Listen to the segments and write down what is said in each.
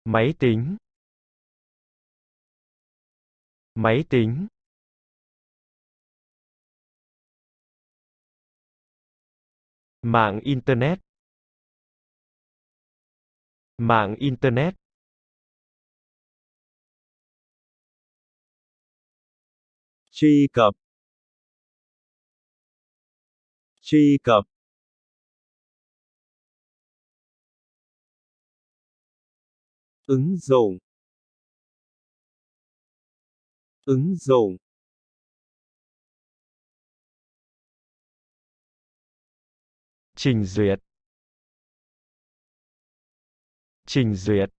Máy tính. Máy tính. Mạng Internet. Mạng Internet. truy cập, truy cập, ứng dụng, ứng dụng, Trình duyệt. Trình duyệt.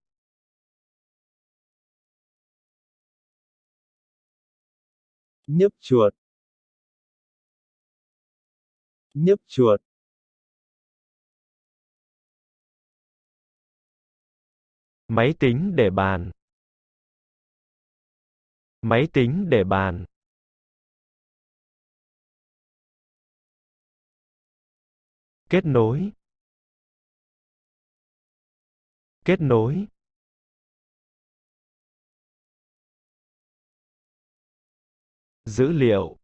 nhấp chuột, nhấp chuột, Máy tính để bàn. Máy tính để bàn. Kết nối. Kết nối. Dữ liệu.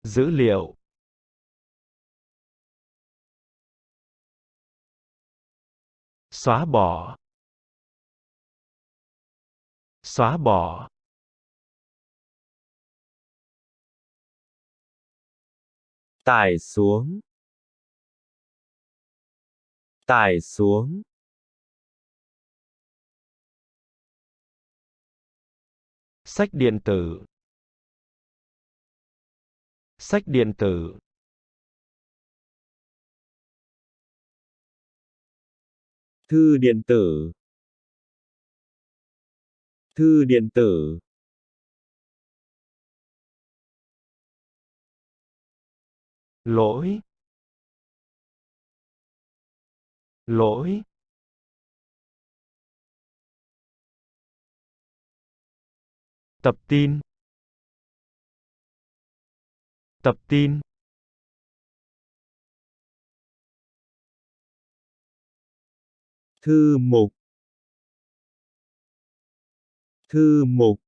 Dữ liệu. Xóa bỏ. Xóa bỏ. tải xuống, tải xuống, Sách điện tử. Sách điện tử. thư điện tử, thư điện tử, Lỗi. Lỗi. Tập tin. Tập tin. thư mục, thư mục,